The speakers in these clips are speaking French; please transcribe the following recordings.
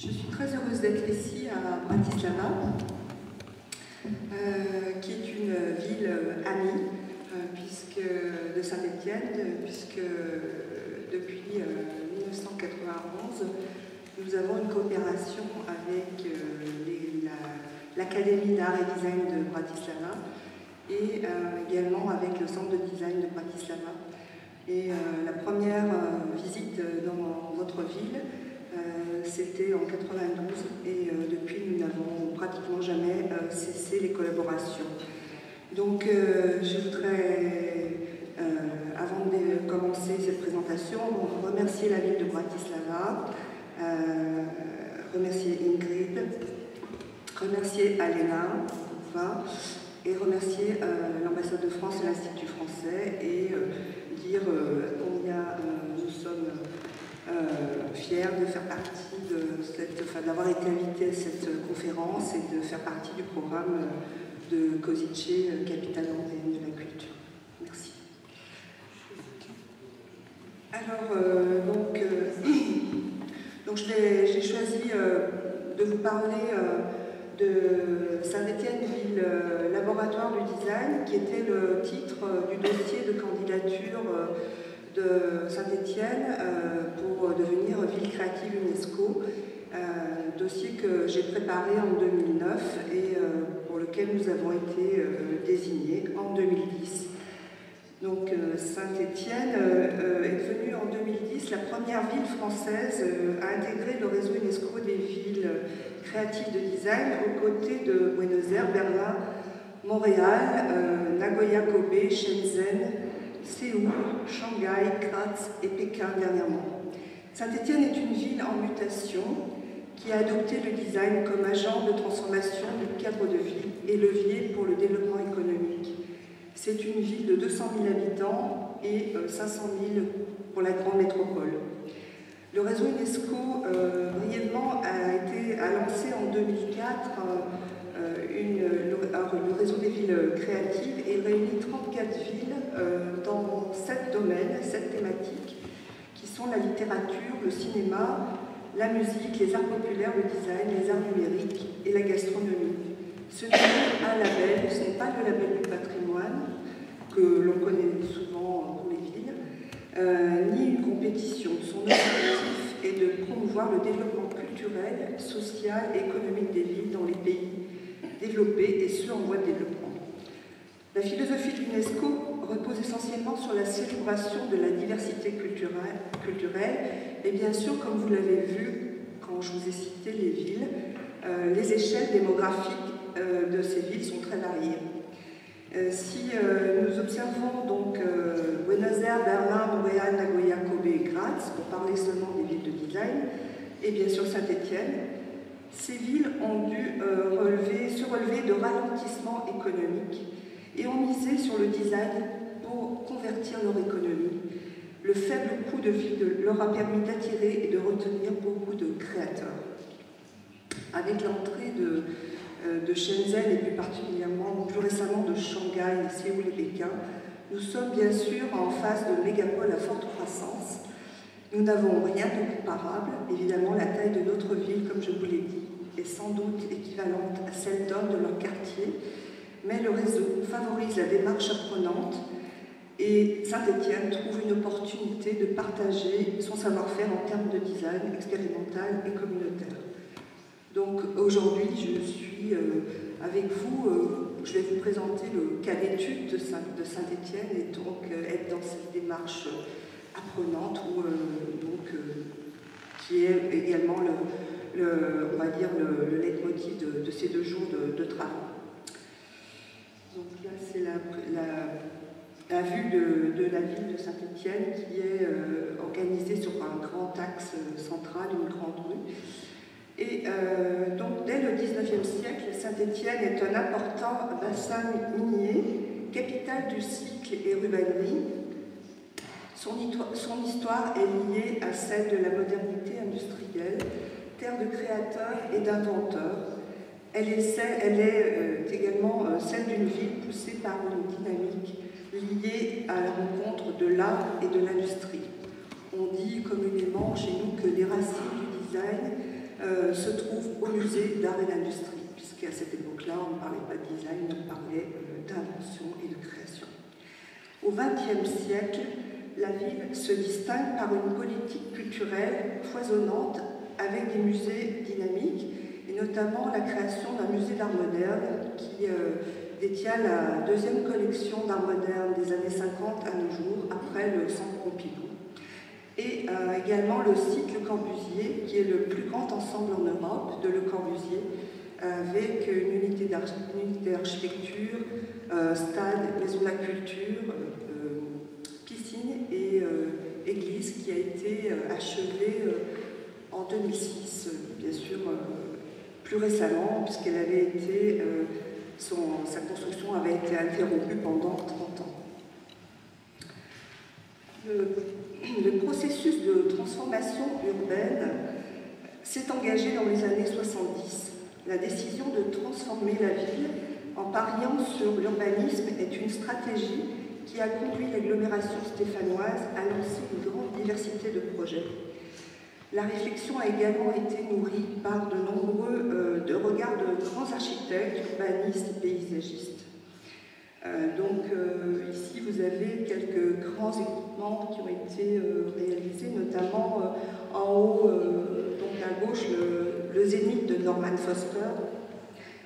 Je suis très heureuse d'être ici à Bratislava, qui est une ville amie de Saint-Étienne, puisque depuis 1991, nous avons une coopération avec l'Académie d'art et design de Bratislava et également avec le centre de design de Bratislava. Et la première visite dans votre ville, c'était en 92 et depuis nous n'avons pratiquement jamais cessé les collaborations. Donc je voudrais, avant de commencer cette présentation, remercier la ville de Bratislava, remercier Ingrid, remercier Alena et remercier l'ambassade de France et l'Institut français et dire combien nous sommes fiers de faire partie d'avoir été invités à cette conférence et de faire partie du programme de Košice, capitale européenne de la culture. Merci. Alors, donc j'ai choisi de vous parler de Saint-Étienne, ville laboratoire du design, qui était le titre du dossier de candidature de Saint-Étienne pour devenir ville créative UNESCO, dossier que j'ai préparé en 2009 et pour lequel nous avons été désignés en 2010. Donc Saint-Étienne est devenue en 2010 la première ville française à intégrer le réseau UNESCO des villes créatives de design aux côtés de Buenos Aires, Berlin, Montréal, Nagoya, Kobe, Shenzhen, Séoul, Shanghai, Graz et Pékin dernièrement. Saint-Étienne est une ville en mutation qui a adopté le design comme agent de transformation du cadre de vie et levier pour le développement économique. C'est une ville de 200 000 habitants et 500 000 pour la grande métropole. Le réseau UNESCO, brièvement, a lancé en 2004 le réseau des villes créatives et réunit 34 villes dans 7 domaines, 7 thématiques, qui sont la littérature, le cinéma, la musique, les arts populaires, le design, les arts numériques et la gastronomie. Ce n'est pas un label, ce n'est pas le label du patrimoine, que l'on connaît souvent pour les villes, ni une compétition. Son objectif est de promouvoir le développement culturel, social et économique des villes dans les pays développés et ceux en voie de développement. La philosophie de l'UNESCO repose essentiellement sur la célébration de la diversité culturelle et bien sûr, comme vous l'avez vu quand je vous ai cité les villes, les échelles démographiques de ces villes sont très variées. Si nous observons donc Buenos Aires, Berlin, Montréal, Nagoya, Kobe et Graz, pour parler seulement des villes de design, et bien sûr Saint-Étienne, ces villes ont dû se relever de ralentissements économiques et ont misé sur le design pour convertir leur économie. Le faible coût de vie leur a permis d'attirer et de retenir beaucoup de créateurs. Avec l'entrée de Shenzhen et plus particulièrement, plus récemment de Shanghai, Séoul et Pékin, nous sommes bien sûr en face de mégapoles à forte croissance. Nous n'avons rien de comparable. Évidemment, la taille de notre ville, comme je vous l'ai dit, est sans doute équivalente à celle d'hommes de leur quartier, mais le réseau favorise la démarche apprenante et Saint-Étienne trouve une opportunité de partager son savoir-faire en termes de design expérimental et communautaire. Donc aujourd'hui, je suis avec vous, je vais vous présenter le cas d'étude de Saint-Étienne et donc être dans cette démarche apprenante qui est également on va dire le leitmotiv de ces 2 jours de travaux. Donc là, c'est la vue de la ville de Saint-Étienne qui est organisée sur un grand axe central, une grande rue. Et donc, dès le XIXe siècle, Saint-Étienne est un important bassin minier, capitale du cycle et rubainerie. Son histoire est liée à celle de la modernité industrielle, terre de créateurs et d'inventeurs. Elle est également celle d'une ville poussée par une dynamique liée à la rencontre de l'art et de l'industrie. On dit communément chez nous que les racines du design se trouve au musée d'art et d'industrie, puisqu'à cette époque-là, on ne parlait pas de design, on parlait d'invention et de création. Au XXe siècle, la ville se distingue par une politique culturelle foisonnante avec des musées dynamiques, et notamment la création d'un musée d'art moderne qui détient la deuxième collection d'art moderne des années 50 à nos jours, après le Centre Pompidou. Et également le site Le Corbusier, qui est le plus grand ensemble en Europe de Le Corbusier, avec une unité d'architecture, stade, maison de la culture, piscine et église, qui a été achevée en 2006, bien sûr plus récemment, puisqu'elle avait été, sa construction avait été interrompue pendant 30 ans. Le processus de transformation urbaine s'est engagé dans les années 70. La décision de transformer la ville en pariant sur l'urbanisme est une stratégie qui a conduit l'agglomération stéphanoise à lancer une grande diversité de projets. La réflexion a également été nourrie par de nombreux regards de grands architectes, urbanistes et paysagistes. Ici, vous avez quelques grands équipements qui ont été réalisés, notamment en haut, donc à gauche, le Zénith de Norman Foster.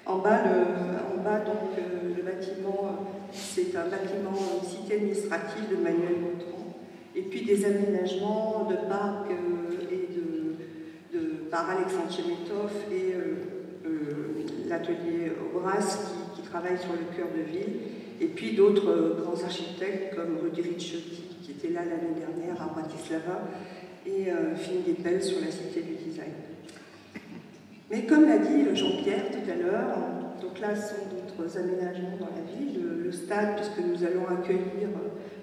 En bas, le bâtiment, c'est un bâtiment, une cité administrative de Manuel Gautran. Et puis des aménagements de parcs par Alexandre Chemetov et l'atelier Obras qui travaille sur le cœur de ville. Et puis d'autres grands architectes comme Rudy Ricciotti, qui était là l'année dernière à Bratislava, et Finn Geppel sur la Cité du Design. Mais comme l'a dit Jean-Pierre tout à l'heure, donc là ce sont d'autres aménagements dans la ville, le stade, puisque nous allons accueillir,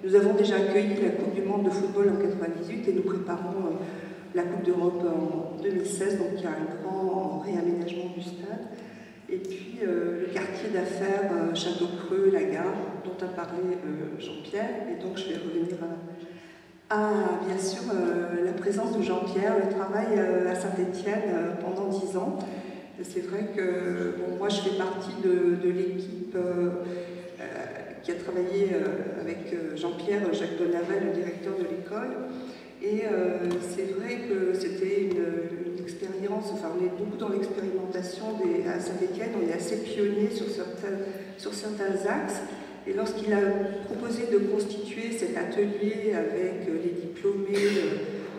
nous avons déjà accueilli la Coupe du Monde de football en 98 et nous préparons la Coupe d'Europe en 2016, donc il y a un grand réaménagement du stade. Et puis le quartier d'affaires Château-Creux, la gare, dont a parlé Jean-Pierre. Et donc je vais revenir à bien sûr, la présence de Jean-Pierre, le travail à Saint-Étienne pendant 10 ans. C'est vrai que moi je fais partie de l'équipe qui a travaillé avec Jean-Pierre, Jacques Bonavel, le directeur de l'école. Et c'est vrai que c'était une expérience, enfin on est beaucoup dans l'expérimentation à Saint-Étienne, on est assez pionnier sur certains axes. Et lorsqu'il a proposé de constituer cet atelier avec les diplômés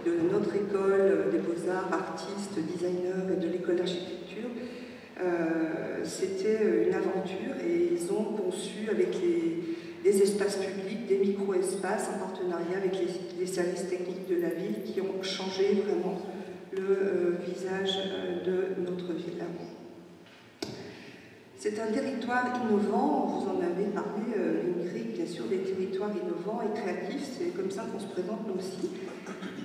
de notre école des beaux-arts, artistes, designers et de l'école d'architecture, c'était une aventure et ils ont conçu avec des espaces publics, des micro-espaces en partenariat avec les services techniques de la ville qui ont changé vraiment le visage de notre ville. C'est un territoire innovant, vous en avez parlé, Ingrid, bien sûr, des territoires innovants et créatifs, c'est comme ça qu'on se présente nous aussi,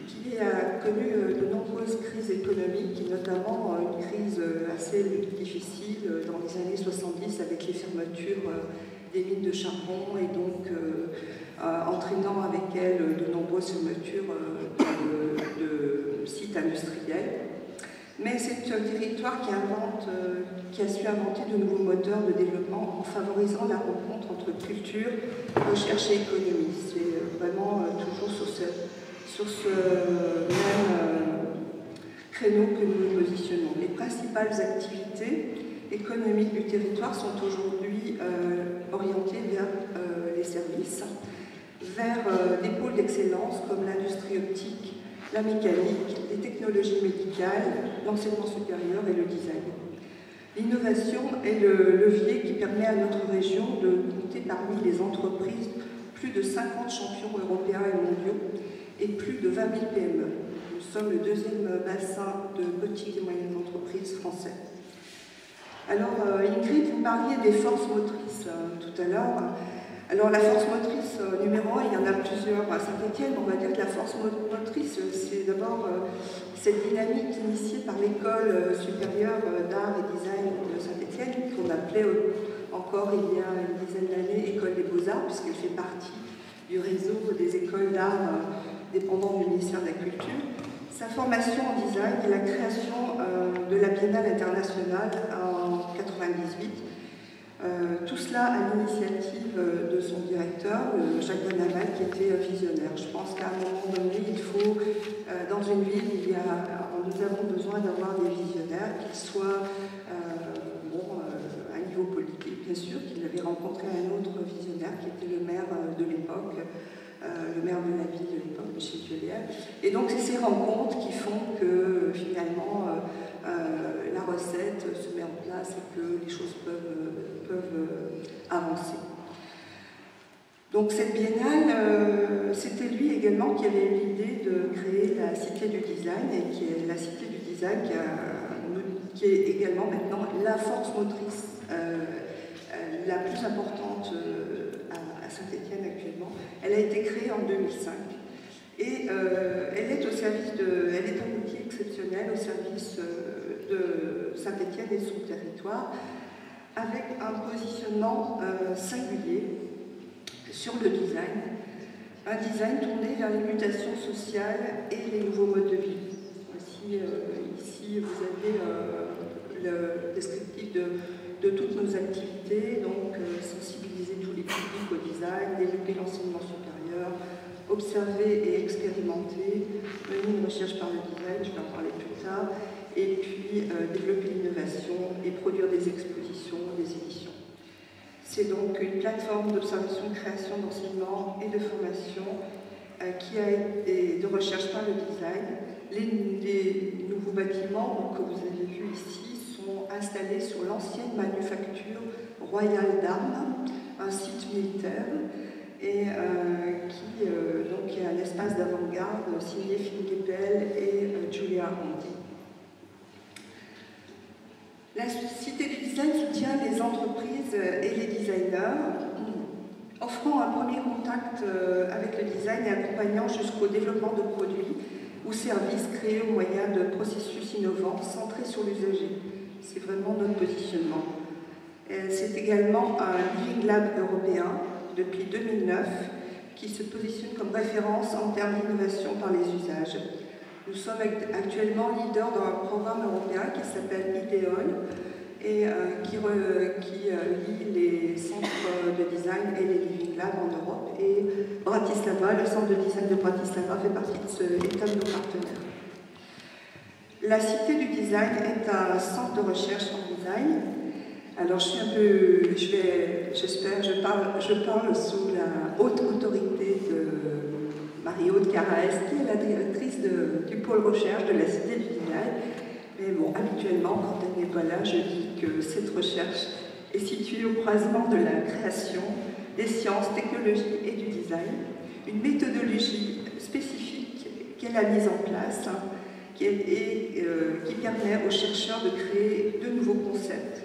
qui a connu de nombreuses crises économiques, notamment une crise assez difficile dans les années 70 avec les fermetures des mines de charbon et donc entraînant avec elles de nombreuses fermetures de sites industriels. Mais c'est un territoire qui a su inventer de nouveaux moteurs de développement en favorisant la rencontre entre culture, recherche et économie. C'est vraiment toujours sur ce même créneau que nous nous positionnons. Les principales activités économiques du territoire sont aujourd'hui orientées vers les services, vers des pôles d'excellence comme l'industrie optique, la mécanique, les technologies médicales, l'enseignement supérieur et le design. L'innovation est le levier qui permet à notre région de compter parmi les entreprises plus de 50 champions européens et mondiaux et plus de 20 000 PME. Nous sommes le deuxième bassin de petites et moyennes entreprises français. Alors, Ingrid, vous parliez des forces motrices tout à l'heure. Alors, la force motrice numéro 1, il y en a plusieurs à Saint-Étienne. On va dire que la force motrice, c'est d'abord cette dynamique initiée par l'école supérieure d'art et design de Saint-Étienne, qu'on appelait encore il y a une dizaine d'années École des Beaux-Arts, puisqu'elle fait partie du réseau des écoles d'art dépendant du ministère de la Culture. Sa formation en design et la création de de la Biennale internationale en 1998. Tout cela à l'initiative de son directeur, Jacques Benaval, qui était visionnaire. Je pense qu'à un moment donné, il faut, dans une ville, nous avons besoin d'avoir des visionnaires, qu'ils soient à niveau politique, bien sûr, qu'il avait rencontré un autre visionnaire qui était le maire de l'époque, le maire de la ville de l'époque, Michel Thiollière. Et donc, c'est ces rencontres qui font que, finalement, la recette se met en place et que les choses peuvent avancer. Donc, cette biennale, c'était lui également qui avait eu l'idée de créer la Cité du Design, et qui est la Cité du Design qui est également maintenant la force motrice la plus importante à Saint-Étienne actuellement. Elle a été créée en 2005 et elle est un outil exceptionnel au service de Saint-Étienne et de son territoire, avec un positionnement singulier sur le design, un design tourné vers les mutations sociales et les nouveaux modes de vie. Voici, ici, vous avez le descriptif de toutes nos activités, donc sensibiliser tous les publics au design, développer l'enseignement supérieur, observer et expérimenter, mener une recherche par le design, je vais en parler plus tard, et puis développer l'innovation et produire des expositions, des éditions. C'est donc une plateforme d'observation, de création, d'enseignement et de formation de recherche par le design. Les nouveaux bâtiments que vous avez vus ici sont installés sur l'ancienne manufacture royale d'armes, un site militaire, et qui est un espace d'avant-garde signé Philippe Keppel et Julia Armandi. La Cité du Design soutient les entreprises et les designers, offrant un premier contact avec le design et accompagnant jusqu'au développement de produits ou services créés au moyen de processus innovants centrés sur l'usager. C'est vraiment notre positionnement. C'est également un Living Lab européen depuis 2009 qui se positionne comme référence en termes d'innovation par les usages. Nous sommes actuellement leaders dans un programme européen qui s'appelle IDEOL et qui lie les centres de design et les Living Labs en Europe. Et Bratislava, le centre de design de Bratislava, fait partie de nos partenaires. La Cité du Design est un centre de recherche en design. Alors je parle sous la haute autorité de Marie-Aude Caraès, qui est la directrice du pôle recherche de la Cité du Design. Mais bon, habituellement, quand elle n'est pas là, je dis que cette recherche est située au croisement de la création, des sciences, technologies et du design. Une méthodologie spécifique qu'elle a mise en place qui permet aux chercheurs de créer de nouveaux concepts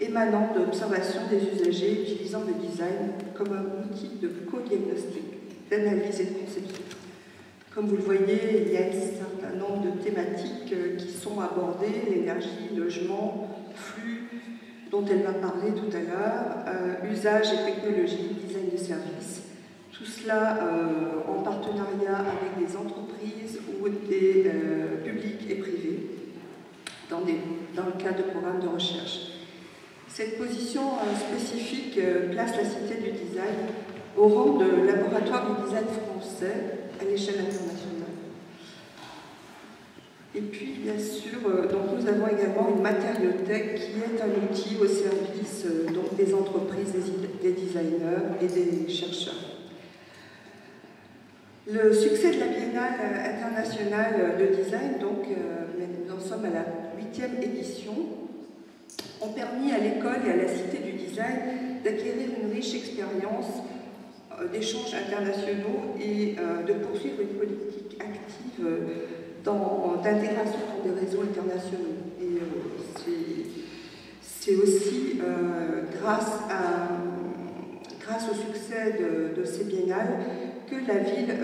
émanant de l'observation des usagers utilisant le design comme un outil de co-diagnostic, d'analyse et de conception. Comme vous le voyez, il y a un certain nombre de thématiques qui sont abordées, l'énergie, le logement, flux, dont elle va parler tout à l'heure, usage et technologie, design de services. Tout cela en partenariat avec des entreprises ou des publics et privés dans le cadre de programmes de recherche. Cette position spécifique place la Cité du Design au rang de laboratoire du design français à l'échelle internationale. Et puis, bien sûr, donc nous avons également une matériothèque qui est un outil au service donc des entreprises, des designers et des chercheurs. Le succès de la Biennale internationale de design, donc nous en sommes à la 8e édition, ont permis à l'école et à la Cité du Design d'acquérir une riche expérience d'échanges internationaux et de poursuivre une politique active d'intégration dans des réseaux internationaux. Et c'est aussi grâce au succès de ces biennales que la ville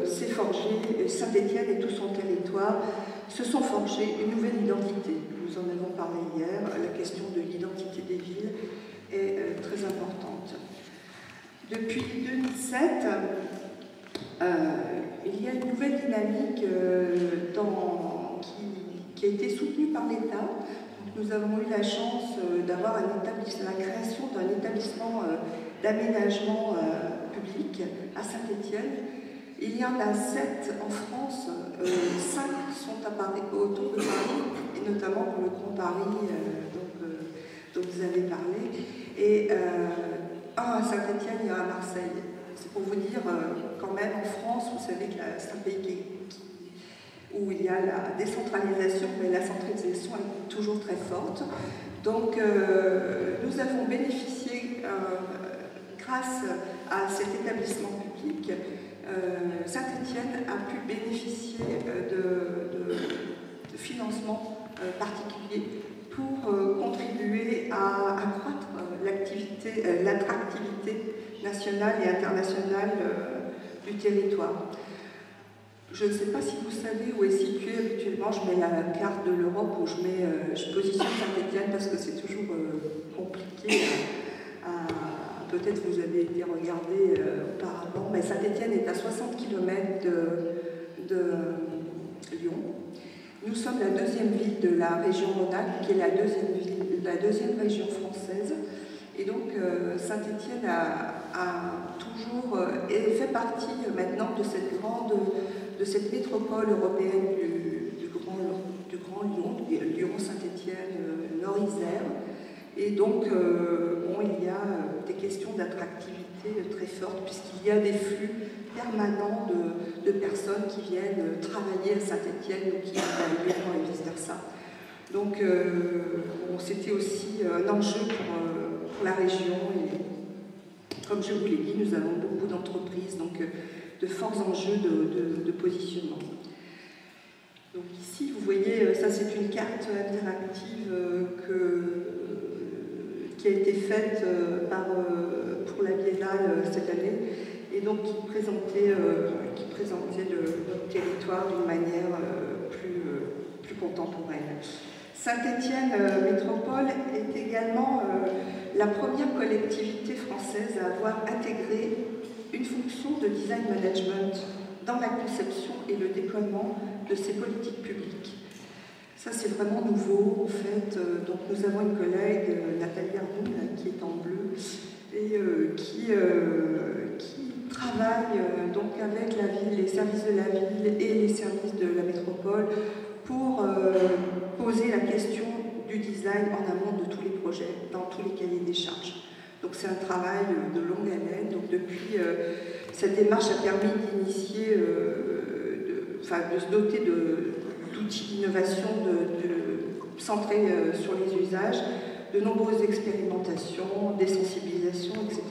s'est forgée, Saint-Étienne et tout son territoire se sont forgés une nouvelle identité. Nous en avons parlé hier, la question de l'identité des villes est très importante. Depuis 2007, il y a une nouvelle dynamique qui qui a été soutenu par l'État. Nous avons eu la chance d'avoir la création d'un établissement d'aménagement public à Saint-Étienne. Il y en a 7 en France, 5 sont à Paris, autour de Paris, et notamment pour le Grand Paris dont vous avez parlé, et un à Saint-Étienne et un à Marseille. C'est pour vous dire, quand même, en France, vous savez que c'est un pays où il y a la décentralisation, mais la centralisation est toujours très forte. Donc, nous avons bénéficié, grâce à cet établissement public, Saint-Étienne a pu bénéficier de financements particuliers pour contribuer à accroître l'attractivité nationale et internationale du territoire. Je ne sais pas si vous savez où est situé habituellement, je mets la carte de l'Europe où je positionne Saint-Étienne parce que c'est toujours compliqué peut-être vous avez été regardé auparavant, mais Saint-Étienne est à 60 km de Lyon. Nous sommes la 2e ville de la région Rhône-Alpes, qui est la 2e région française. Et donc Saint-Étienne a toujours fait partie maintenant de cette métropole européenne du Grand Lyon, Lyon-Saint-Étienne, Nord-Isère. Et donc, il y a des questions d'attractivité très fortes, puisqu'il y a des flux permanents de personnes qui viennent travailler à Saint-Étienne ou qui viennent à Lyon et vice-versa. Donc, c'était aussi un enjeu pour la région. Et, comme je vous l'ai dit, nous avons beaucoup d'entreprises, donc de forts enjeux de positionnement. Donc ici, vous voyez, ça c'est une carte interactive qui a été faite pour la Biennale cette année, et donc qui présentait notre territoire d'une manière plus contemporaine. Saint-Étienne Métropole est également la première collectivité française à avoir intégré une fonction de design management dans la conception et le déploiement de ses politiques publiques. Ça, c'est vraiment nouveau, en fait. Donc, nous avons une collègue, Nathalie Arnoul, qui est en bleu, et qui travaille donc avec la ville, les services de la ville et les services de la métropole pour poser la question du design en amont de tous les projets, dans tous les cahiers des charges. Donc, c'est un travail de longue haleine. Donc, depuis, cette démarche a permis d'initier, de se doter d'outils d'innovation centrés sur les usages, de nombreuses expérimentations, des sensibilisations, etc.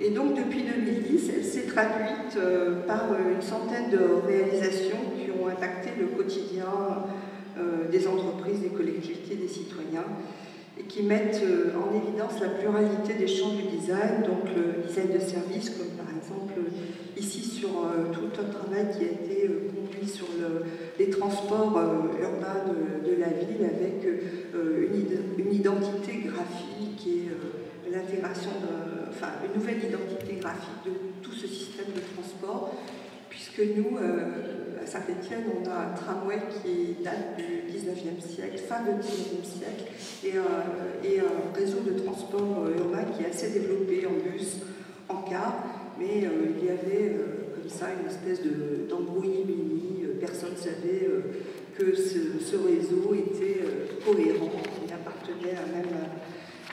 Et donc depuis 2010, elle s'est traduite par une centaine de réalisations qui ont impacté le quotidien des entreprises, des collectivités, des citoyens, et qui mettent en évidence la pluralité des champs du design, donc le design de service, comme par exemple ici sur tout un travail qui a été conduit sur les transports urbains de la ville avec une identité graphique et l'intégration une nouvelle identité graphique de tout ce système de transport, puisque nous, à Saint-Étienne, on a un tramway qui date du 19e siècle, fin du 19e siècle, et un réseau de transport urbain qui est assez développé en bus, en car, mais il y avait comme ça une espèce d'embrouillement, personne ne savait que ce réseau était cohérent et appartenait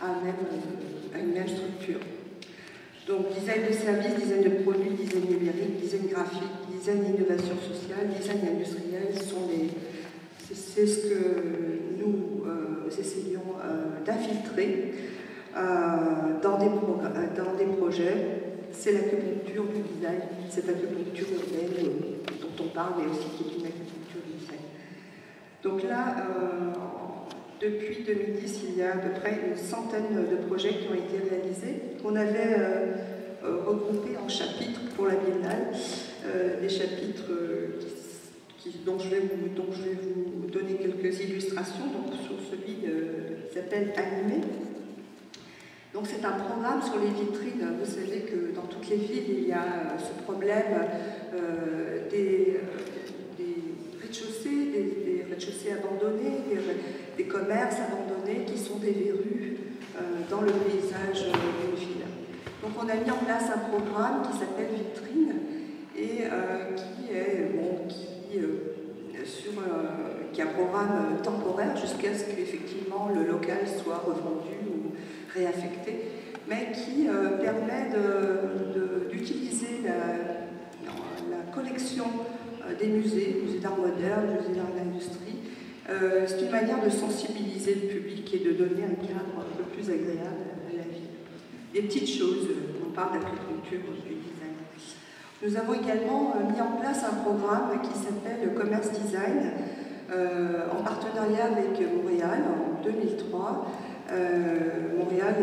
à une même structure. Donc, design de service, design de produits, design numérique, design graphique, design d'innovation sociale, design industriel, c'est ce que nous essayons d'infiltrer dans des projets. C'est l'acupuncture du design, cette acupuncture urbaine dont on parle, mais aussi qui est une acupuncture du design. Donc là, depuis 2010, il y a à peu près une centaine de projets qui ont été réalisés, qu'on avait regroupés en chapitres pour la Biennale, des chapitres dont je vais vous donner quelques illustrations, donc sur celui qui s'appelle Animé. Donc c'est un programme sur les vitrines. Vous savez que dans toutes les villes, il y a ce problème des rez-de-chaussée, lycées abandonnés, des commerces abandonnés qui sont des verrues dans le paysage d'une ville. Donc on a mis en place un programme qui s'appelle Vitrine et qui est un programme temporaire jusqu'à ce qu'effectivement le local soit revendu ou réaffecté, mais qui permet d'utiliser la collection des musées d'art moderne, musées d'art de l'industrie. C'est une manière de sensibiliser le public et de donner un cadre un peu plus agréable à la vie. Des petites choses, on parle d'agriculture, du design. Nous avons également mis en place un programme qui s'appelle Commerce Design, en partenariat avec Montréal en 2003. Montréal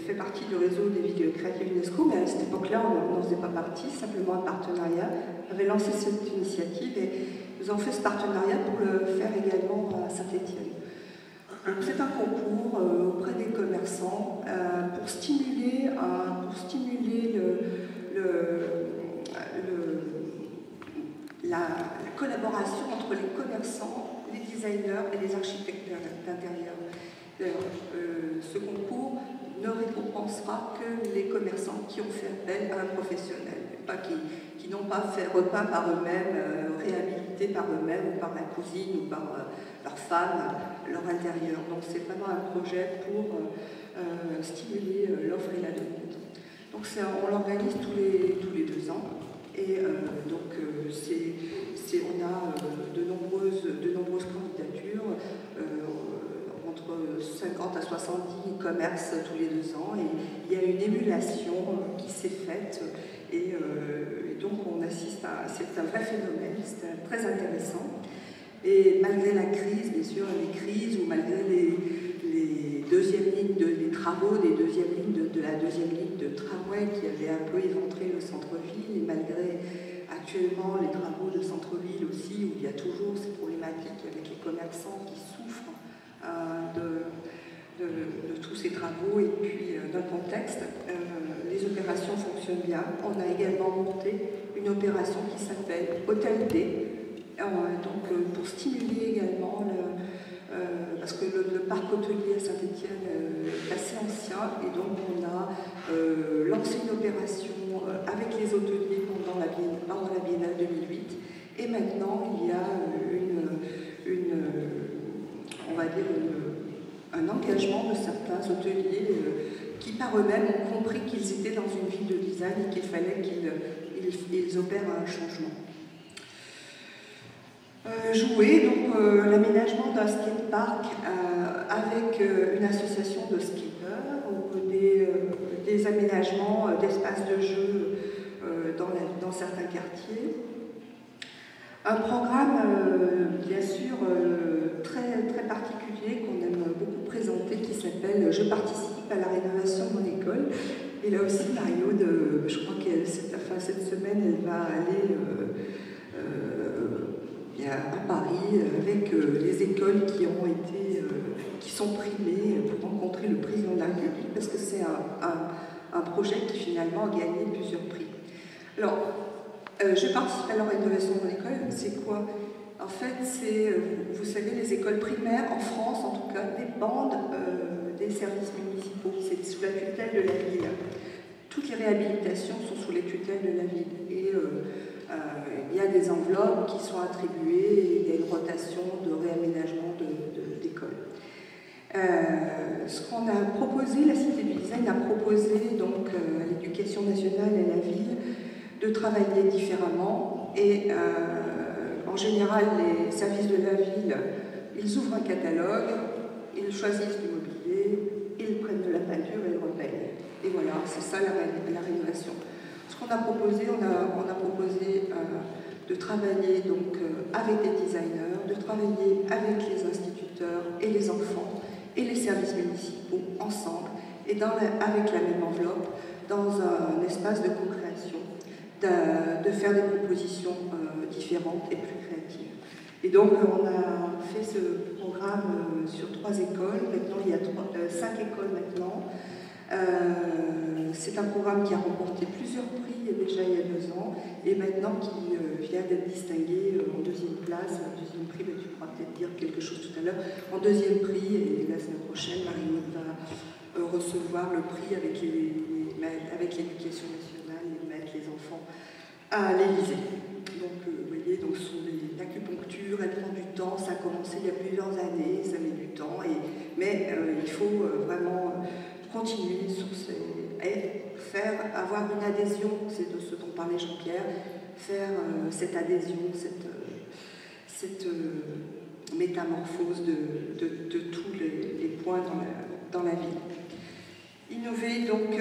fait partie du réseau des villes créatives UNESCO, mais à cette époque-là, on n'en faisait pas partie, simplement un partenariat. On avait lancé cette initiative et nous avons fait ce partenariat pour le faire également à Saint-Étienne. C'est un concours auprès des commerçants pour stimuler la collaboration entre les commerçants, les designers et les architectes d'intérieur. Ce concours ne récompensera que les commerçants qui ont fait appel à un professionnel, pas qui n'ont pas fait repeint par eux-mêmes, réhabilité par eux-mêmes, ou par la cousine, ou par leur femme, leur intérieur. Donc c'est vraiment un projet pour stimuler l'offre et la demande. Donc on l'organise tous les 2 ans. Et on a de nombreuses candidatures, entre 50 à 70 commerces tous les 2 ans, et il y a une émulation qui s'est faite, et donc on assiste à... C'est un vrai phénomène, c'est très intéressant. Et malgré la crise, bien sûr, les crises, ou malgré les travaux des deuxièmes lignes de la deuxième ligne de tramway qui avait un peu éventré le centre-ville, et malgré actuellement les travaux de centre-ville aussi, où il y a toujours ces problématiques avec les commerçants qui souffrent de tous ces travaux, et puis dans le contexte, les opérations fonctionnent bien. On a également monté une opération qui s'appelle Hôtel D, pour stimuler également parce que le parc hôtelier à Saint-Étienne est assez ancien, et donc on a lancé une opération avec les hôteliers pendant la Biennale 2008, et maintenant il y a un engagement de certains hôteliers qui par eux-mêmes ont compris qu'ils étaient dans une ville de design et qu'il fallait qu'ils opèrent un changement. Donc l'aménagement d'un skatepark avec une association de skateurs, ou des aménagements d'espaces de jeu dans certains quartiers. Un programme, bien sûr, très, très particulier qu'on aime beaucoup présenter, qui s'appelle « Je participe à la rénovation de mon école ». Et là aussi, Mario, je crois que cette semaine, elle va aller à Paris avec les écoles qui sont primées pour rencontrer le président de la République, parce que c'est un projet qui finalement a gagné plusieurs prix. Alors, je participe à la rénovation de mon école, c'est quoi? En fait, vous savez, les écoles primaires en France, en tout cas, dépendent des services municipaux. C'est sous la tutelle de la ville. Toutes les réhabilitations sont sous les tutelles de la ville. Et il y a des enveloppes qui sont attribuées, et il y a une rotation de réaménagement d'écoles. Ce qu'on a proposé, la Cité du Design a proposé donc à l'Éducation nationale et à la ville de travailler différemment, et en général les services de la ville, ils ouvrent un catalogue, ils choisissent du mobilier, ils prennent de la peinture et ils repeignent. Et voilà, c'est ça la rénovation. Ce qu'on a proposé, on a proposé de travailler donc avec des designers, de travailler avec les instituteurs et les enfants et les services municipaux ensemble, et avec la même enveloppe, dans un espace de co-création, de faire des propositions différentes et plus créatives. Et donc on a fait ce programme sur 3 écoles. Maintenant il y a 5 écoles maintenant, C'est un programme qui a remporté plusieurs prix déjà il y a 2 ans et maintenant qui vient d'être distingué en 2e place, un 2e prix, mais tu pourras peut-être dire quelque chose tout à l'heure, en 2e prix, et la semaine prochaine, Marie-Aude va recevoir le prix avec l'éducation nationale et mettre les enfants à l'Élysée. Donc vous voyez, donc ce sont l'acupuncture, elle prend du temps, ça a commencé il y a plusieurs années, ça met du temps, mais il faut vraiment continuer sur avoir une adhésion, c'est de ce dont parlait Jean-Pierre, faire cette adhésion, cette métamorphose de tous les points dans la ville. Innover, donc,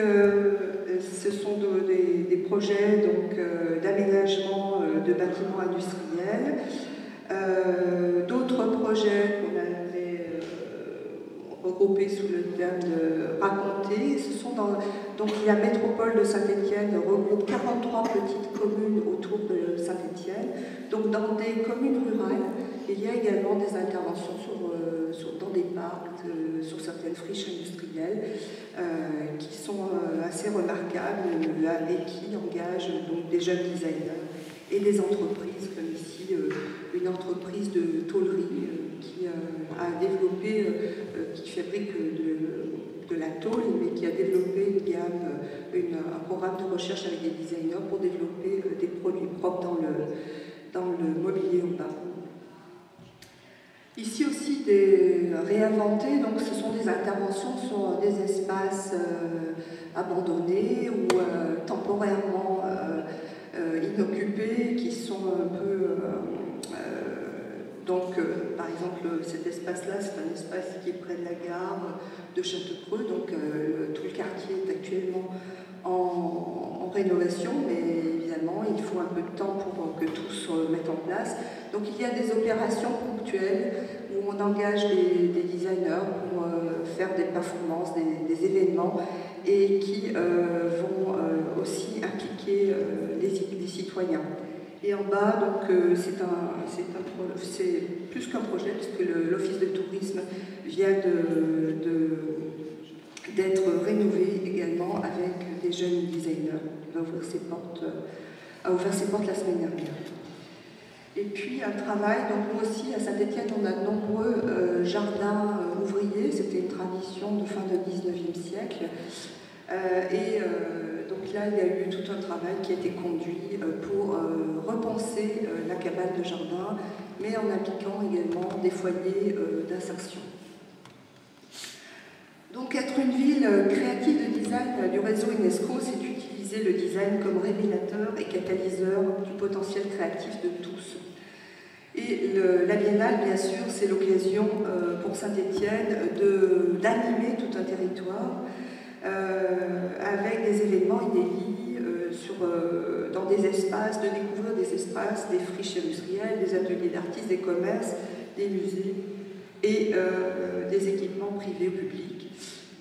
ce sont des projets d'aménagement de bâtiments industriels, d'autres projets qu'on avait regroupés sous le terme de raconter. Ce sont donc la métropole de Saint-Étienne regroupe 43 petites communes autour de Saint-Étienne. Donc dans des communes rurales, il y a également des interventions dans des parcs, sur certaines friches industrielles, qui sont assez remarquables et qui engagent donc des jeunes designers et des entreprises, comme ici une entreprise de tôlerie qui a développé, qui fabrique de la tôle, mais qui a développé une gamme, un programme de recherche avec des designers pour développer des produits propres dans le mobilier urbain. Ici aussi, réinventer, donc ce sont des interventions sur des espaces abandonnés ou temporairement inoccupés, qui sont un peu... par exemple, cet espace-là, c'est un espace qui est près de la gare de Châteaupreux, donc tout le quartier est actuellement en rénovation, mais évidemment, il faut un peu de temps pour que tout se mette en place. Donc il y a des opérations ponctuelles où on engage des designers pour faire des performances, des événements, et qui vont aussi impliquer les citoyens. Et en bas, donc, c'est plus qu'un projet, puisque l'Office de tourisme vient d'être rénové également avec des jeunes designers. Il a ouvert ses portes la semaine dernière. Et puis un travail, donc nous aussi à Saint-Étienne, on a de nombreux jardins ouvriers, c'était une tradition de fin du 19e siècle. Donc là, il y a eu tout un travail qui a été conduit pour repenser la cabane de jardin, mais en appliquant également des foyers d'insertion. Donc être une ville créative de design du réseau UNESCO, c'est utiliser le design comme révélateur et catalyseur du potentiel créatif de tous. Et la Biennale, bien sûr, c'est l'occasion pour Saint-Étienne d'animer tout un territoire avec des événements inédits dans des espaces, de découvrir des espaces, des friches industrielles, des ateliers d'artistes, des commerces, des musées et des équipements privés ou publics,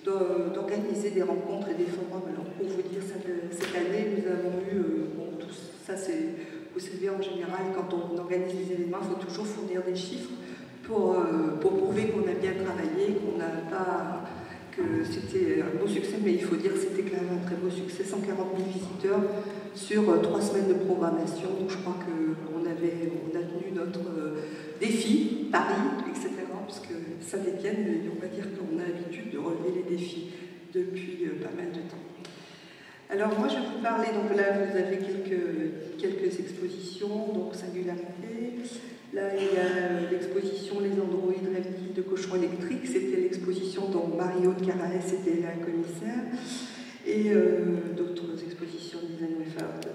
d'organiser des rencontres et des forums. Alors pour vous dire, cette année, nous avons eu, ça c'est, vous savez, en général, quand on organise des événements, il faut toujours fournir des chiffres pour prouver qu'on a bien travaillé, que c'était un beau succès, mais il faut dire que c'était quand même un très beau succès, 140 000 visiteurs sur 3 semaines de programmation. Donc je crois qu'on a tenu notre défi, Paris, etc. Puisque Saint-Étienne, on va dire qu'on a l'habitude de relever les défis depuis pas mal de temps. Alors moi je vais vous parler, donc là vous avez quelques expositions, donc Singularité. Là il y a l'exposition Les androïdes reptiles de cochons électriques, c'était l'exposition dont Marie-Aude Caraès était la commissaire. Et d'autres expositions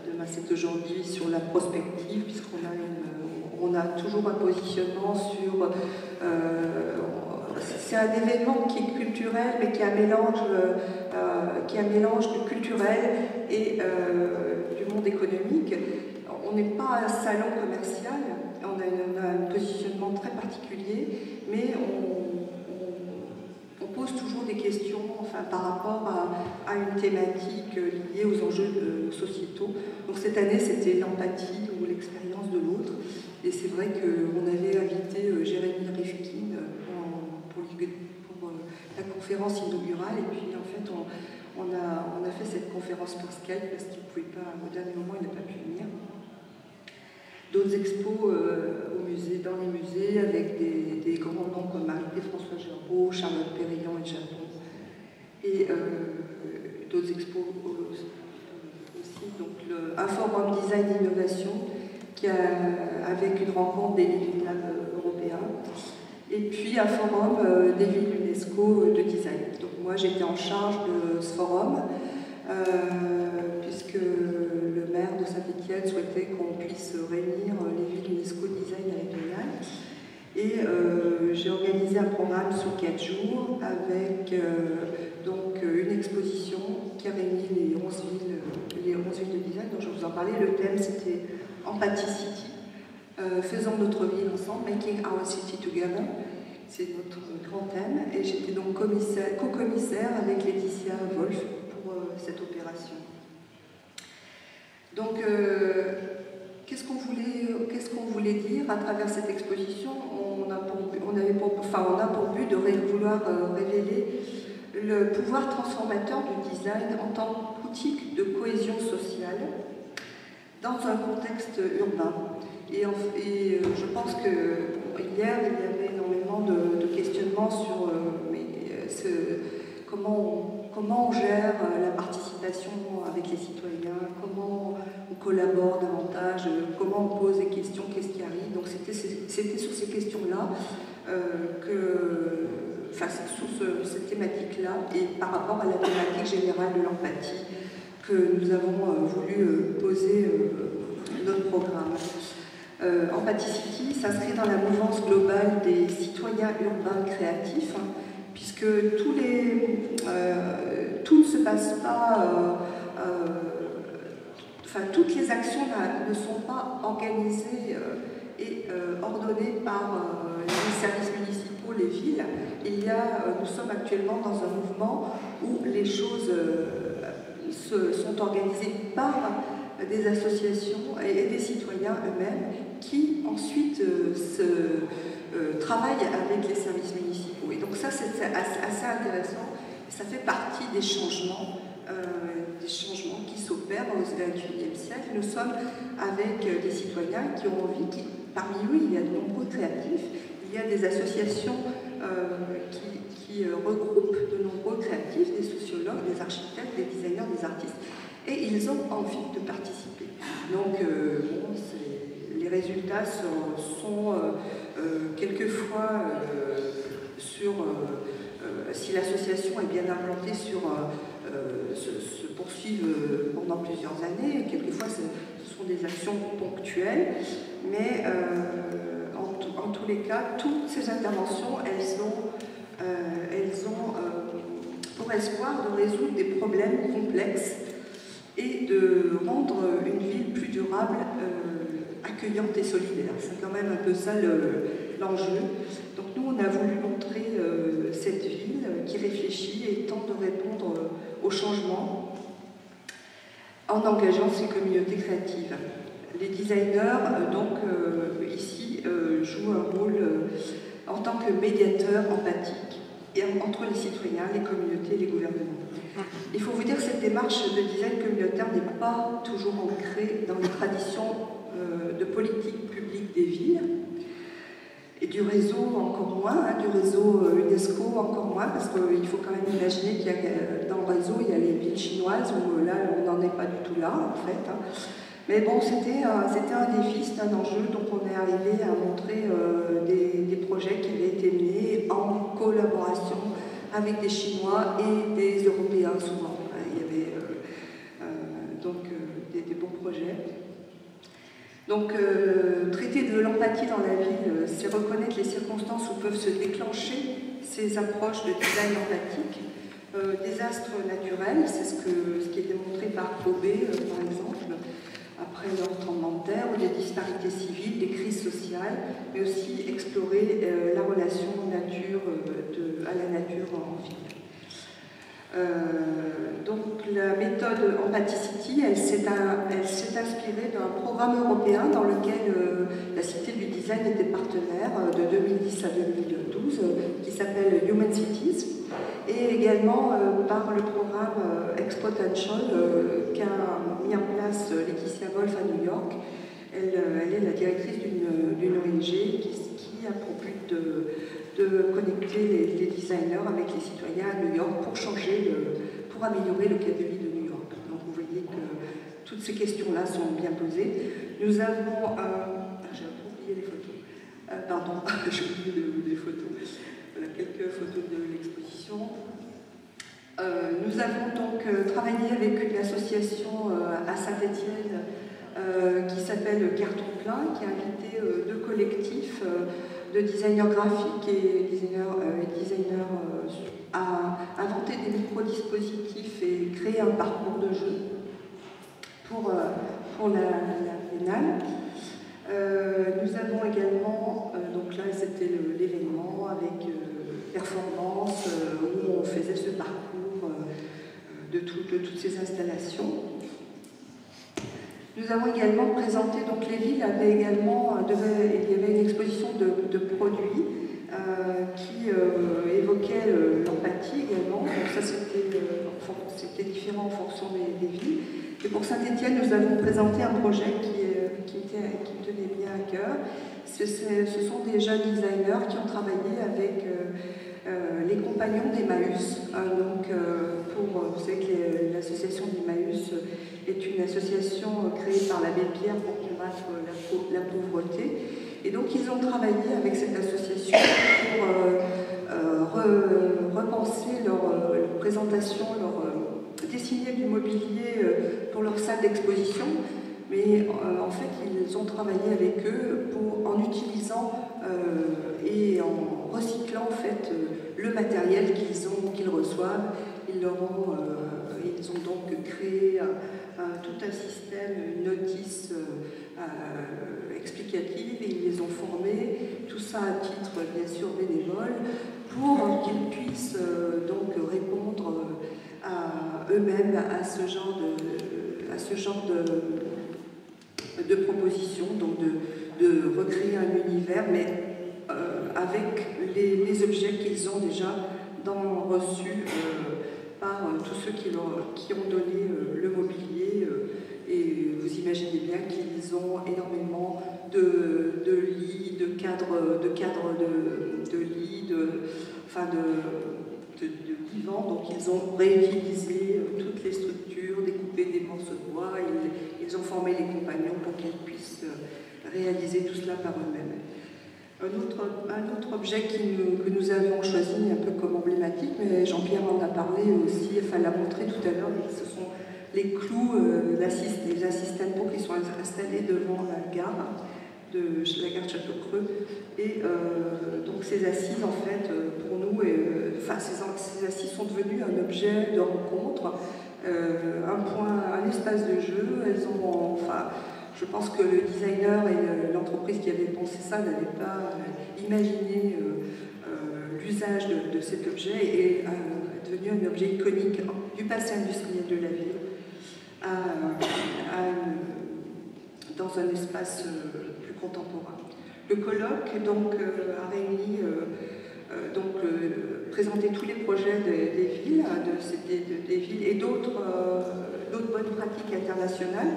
demain c'est aujourd'hui sur la prospective, puisqu'on a toujours un positionnement sur... c'est un événement qui est culturel, mais qui a un mélange du culturel et du monde économique. On n'est pas un salon commercial, on a un positionnement très particulier, mais on pose toujours des questions par rapport à une thématique liée aux enjeux sociétaux. Donc cette année, c'était l'empathie ou l'expérience de l'autre. Et c'est vrai qu'on avait invité Jérémy Rifkin pour la conférence inaugurale. Et puis en fait, On a fait cette conférence par Skype parce qu'il ne pouvait pas, au dernier moment, il n'a pas pu venir. D'autres expos dans les musées avec des grands noms comme Marie-François Géraud, Charlotte Périllan et Japon. Et d'autres expos aussi. Donc un forum design d'innovation avec une rencontre des villes européens. Et puis un forum des villes UNESCO de design. Donc moi j'étais en charge de ce forum, puisque le maire de Saint-Étienne souhaitait qu'on puisse réunir les villes UNESCO design à Épinal. Et j'ai organisé un programme sur 4 jours avec donc une exposition qui a réuni les 11 villes de design dont je vous en parlais. Le thème c'était Empathy City. Faisons notre ville ensemble, Making Our City Together, c'est notre grand thème, et j'étais donc co-commissaire avec Laetitia Wolf pour cette opération. Donc, qu'est-ce qu'on voulait dire à travers cette exposition? On a pour but de vouloir révéler le pouvoir transformateur du design en tant qu'outil de cohésion sociale dans un contexte urbain. Et je pense que hier, il y avait énormément de questionnements sur comment on gère la participation avec les citoyens, comment on collabore davantage, comment on pose des questions, qu'est-ce qui arrive. Donc c'était sur ces questions-là, sur cette thématique-là, et par rapport à la thématique générale de l'empathie, que nous avons voulu poser notre programme. Empathy City s'inscrit dans la mouvance globale des citoyens urbains créatifs, puisque tout ne se passe pas, toutes les actions ne sont pas organisées et ordonnées par les services municipaux, les villes. Nous sommes actuellement dans un mouvement où les choses sont organisées par des associations et des citoyens eux-mêmes qui ensuite travaillent avec les services municipaux. Et donc ça, c'est assez intéressant. Ça fait partie des changements qui s'opèrent au XXIe siècle. Nous sommes avec des citoyens qui ont envie, parmi eux, il y a de nombreux créatifs, il y a des associations qui regroupent de nombreux créatifs, des sociologues, des architectes, des designers, des artistes, et ils ont envie de participer. Donc, les résultats sont quelquefois si l'association est bien implantée se poursuivent pendant plusieurs années. Quelquefois, ce sont des actions ponctuelles, mais en tous les cas, toutes ces interventions, elles ont pour espoir de résoudre des problèmes complexes et de rendre une ville plus durable, accueillante et solidaire. C'est quand même un peu ça l'enjeu. Donc nous, on a voulu montrer cette ville qui réfléchit et tente de répondre au changement en engageant ses communautés créatives. Les designers, ici, jouent un rôle en tant que médiateurs empathiques entre les citoyens, les communautés et les gouvernements. Il faut vous dire que cette démarche de design communautaire n'est pas toujours ancrée dans les traditions de politique publique des villes, et du réseau encore moins, du réseau UNESCO encore moins, parce qu'il faut quand même imaginer qu'il y a dans le réseau, il y a les villes chinoises, où là, on n'en est pas du tout là, en fait. Mais bon, c'était un défi, c'était un enjeu, donc on est arrivé à montrer des projets qui avaient été menés en collaboration avec des Chinois et des Européens souvent. Il y avait des beaux projets. Donc, traiter de l'empathie dans la ville, c'est reconnaître les circonstances où peuvent se déclencher ces approches de design empathique. Désastres naturels, c'est ce qui est démontré par Kobe, par exemple, après leur tremblement de terre, ou des disparités civiles, des crises sociales, mais aussi explorer la relation à la nature en ville. Donc la méthode Empathicity, elle s'est inspirée d'un programme européen dans lequel la Cité du Design était partenaire de 2010 à 2012, qui s'appelle Human Cities, et également par le programme Expotential qu'a mis en place Laetitia Wolf à New York. Elle est la directrice d'une ONG qui a pour but de connecter les designers avec les citoyens à New York pour améliorer le cadre de vie de New York. Donc vous voyez que toutes ces questions-là sont bien posées. Nous avons... j'ai oublié les photos. Pardon, j'ai oublié les photos. Voilà quelques photos de l'exposition. Nous avons donc travaillé avec une association à Saint-Étienne qui s'appelle Carton Plein, qui a invité deux collectifs de designers graphiques et designers à inventer des micro-dispositifs et créer un parcours de jeu pour la Biennale. Nous avons également, donc là c'était l'événement avec performance où on faisait ce parcours de toutes ces installations. Nous avons également présenté, donc les villes avaient également, il y avait une exposition de produits qui évoquait l'empathie également. Donc ça c'était différent en fonction des villes. Et pour Saint-Étienne, nous avons présenté un projet qui me tenait bien à cœur. Ce sont des jeunes designers qui ont travaillé avec les compagnons d'Emmaüs. Vous savez que l'association d'Emmaüs est une association créée par l'abbé Pierre pour combattre la pauvreté. Et donc ils ont travaillé avec cette association pour repenser leur présentation, dessiner du mobilier pour leur salle d'exposition. Mais en fait, ils ont travaillé avec eux en utilisant et en recyclant en fait, le matériel qu'ils reçoivent. Ils ont donc créé tout un système, une notice explicative, et ils les ont formés, tout ça à titre bien sûr bénévole, pour qu'ils puissent donc répondre à eux-mêmes à ce genre de propositions, donc de recréer un univers, mais avec les objets qu'ils ont déjà reçus par tous ceux qui ont donné le mobilier. Et vous imaginez bien qu'ils ont énormément de lits, de cadres de lits, de divans. Donc ils ont réutilisé toutes les structures, découpé des morceaux de bois, ils ont formé les compagnons pour qu'ils puissent réaliser tout cela par eux-mêmes. Un autre objet que nous avions choisi un peu comme emblématique, mais Jean-Pierre en a parlé aussi, enfin l'a montré tout à l'heure, ce sont les clous, les assistants qui sont installés devant la gare de la gare de Château-Creux. Et donc ces assises, en fait, pour nous, ces assises sont devenues un objet de rencontre, un espace de jeu. Je pense que le designer et l'entreprise qui avait pensé ça n'avaient pas imaginé l'usage de cet objet, et est devenu un objet iconique du passé industriel de la ville dans un espace plus contemporain. Le colloque donc, a réuni, présenté tous les projets des villes, des villes et d'autres bonnes pratiques internationales.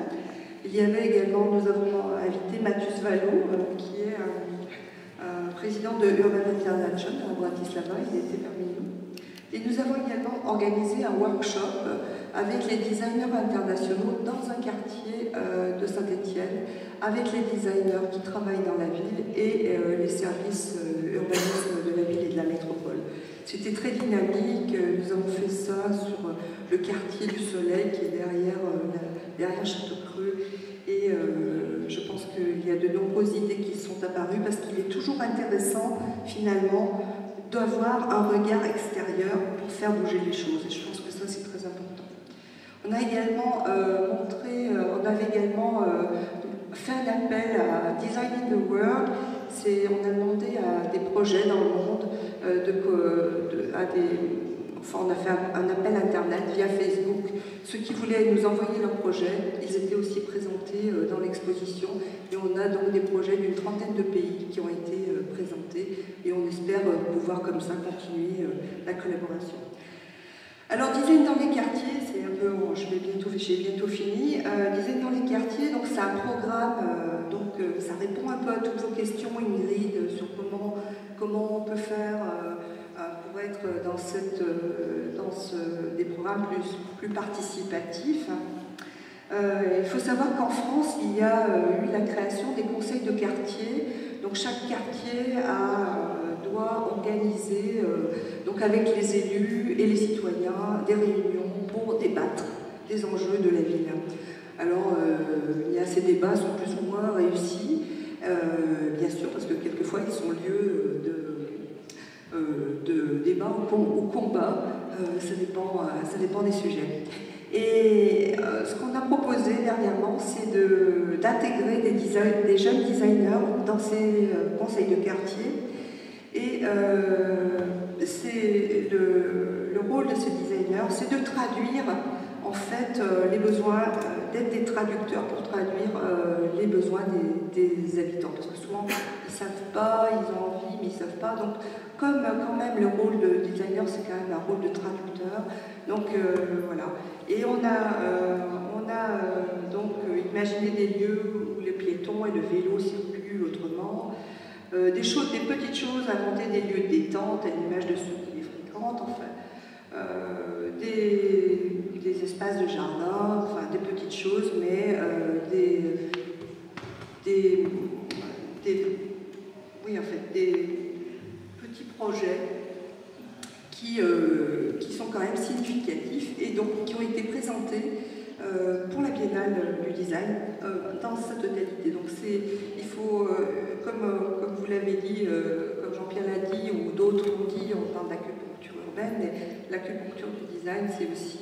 Il y avait également, nous avons invité Mathius Valo, qui est un président de Urban International à Bratislava, il était parmi nous. Et nous avons également organisé un workshop avec les designers internationaux dans un quartier de Saint-Étienne, avec les designers qui travaillent dans la ville et les services urbanisme de la ville et de la métropole. C'était très dynamique, nous avons fait ça sur le quartier du Soleil qui est derrière Château-Creux, et je pense qu'il y a de nombreuses idées qui sont apparues, parce qu'il est toujours intéressant finalement d'avoir un regard extérieur pour faire bouger les choses, et je pense que ça c'est très important. On a également fait un appel à Design in the World. On a demandé à des projets dans le monde, enfin, on a fait un appel internet via Facebook. Ceux qui voulaient nous envoyer leurs projets, ils étaient aussi présentés dans l'exposition. Et on a donc des projets d'une trentaine de pays qui ont été présentés. Et on espère pouvoir comme ça continuer la collaboration. Alors, Design dans les quartiers, c'est un peu, j'ai bientôt fini. Design dans les quartiers, donc c'est un programme, ça répond un peu à toutes vos questions, Ingrid, sur comment on peut faire pour être dans des programmes plus participatifs. Il faut savoir qu'en France, il y a eu la création des conseils de quartier. Donc chaque quartier doit organiser, donc avec les élus et les citoyens, des réunions pour débattre des enjeux de la ville. Alors, ces débats sont plus ou moins réussis, bien sûr, parce que quelquefois ils sont lieu de débat ou combat, ça dépend des sujets. Et ce qu'on a proposé dernièrement, c'est d'intégrer des jeunes designers dans ces conseils de quartier. Et le rôle de ces designers, c'est de traduire en fait les besoins, d'être des traducteurs pour traduire les besoins des habitants. Parce que souvent, ils ne savent pas, ils ont envie, mais ils ne savent pas. Donc, comme quand même le rôle de designer, c'est quand même un rôle de traducteur. Donc, voilà. Et on a donc imaginé des lieux où les piétons et le vélo circulent autrement. Des petites choses, inventer des lieux de détente à l'image de ceux qui les fréquentent, enfin. Des espaces de jardin, enfin des petites choses, mais des petits projets qui sont quand même significatifs et donc qui ont été présentés pour la Biennale du Design dans sa totalité. Donc il faut, comme vous l'avez dit, comme Jean-Pierre l'a dit, ou d'autres l'ont dit, on parle d'acupuncture urbaine, mais l'acupuncture du design, c'est aussi,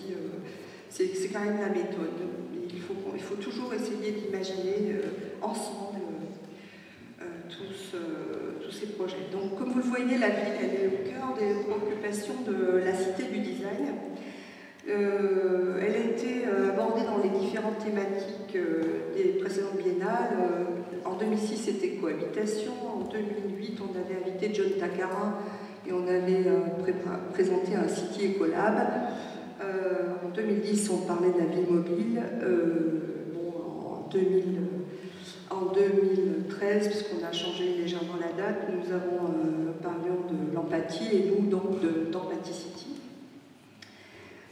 c'est quand même la méthode. Il faut toujours essayer d'imaginer ensemble tous ces projets. Donc, comme vous le voyez, la ville, elle est au cœur des préoccupations de la Cité du Design. Elle a été abordée dans les différentes thématiques des précédentes biennales. En 2006, c'était cohabitation. En 2008, on avait invité John Takara et on avait présenté un City Ecolab. En 2010, on parlait de la ville mobile. En 2013, puisqu'on a changé légèrement la date, nous parlions de l'empathie et nous donc d'Empathicity.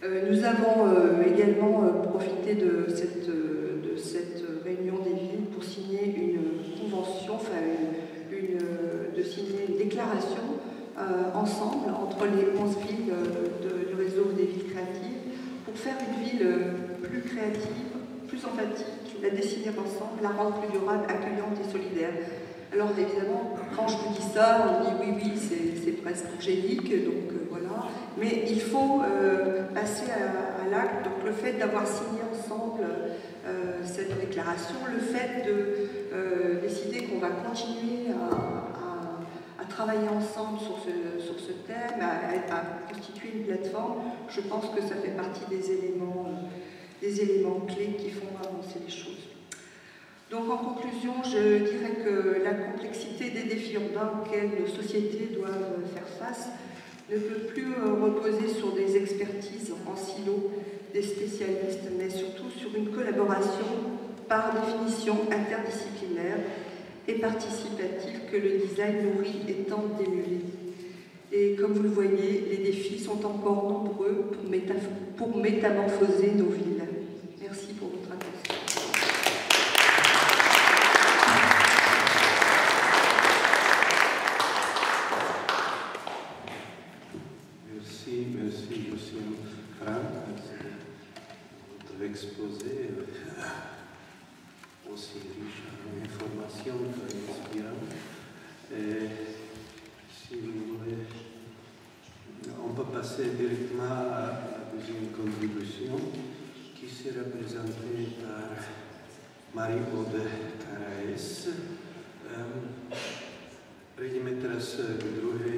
Nous avons également profité de cette réunion des villes pour signer une convention, de signer une déclaration ensemble entre les 11 villes du réseau des villes créatives pour faire une ville plus créative, plus empathique, la dessiner ensemble, la rendre plus durable, accueillante et solidaire. Alors évidemment, quand je vous dis ça, on dit oui, c'est presque angélique, donc voilà. Mais il faut passer à l'acte. Donc le fait d'avoir signé ensemble cette déclaration, le fait de décider qu'on va continuer à travailler ensemble sur ce thème, à constituer une plateforme, je pense que ça fait partie des éléments clés qui font avancer les choses. Donc en conclusion, je dirais que la complexité des défis urbains auxquels nos sociétés doivent faire face ne peut plus reposer sur des expertises en silo des spécialistes, mais surtout sur une collaboration par définition interdisciplinaire et participative que le design nourrit et tente d'émuler. Et comme vous le voyez, les défis sont encore nombreux pour métamorphoser nos villes. Merci pour votre attention. Merci Lucienne Franck, votre exposé aussi riche en informations, très inspirant. Si vous voulez, on peut passer directement à la deuxième contribution qui sera présentée par Marie-Aude Taraes. Prejdeme teraz k druhej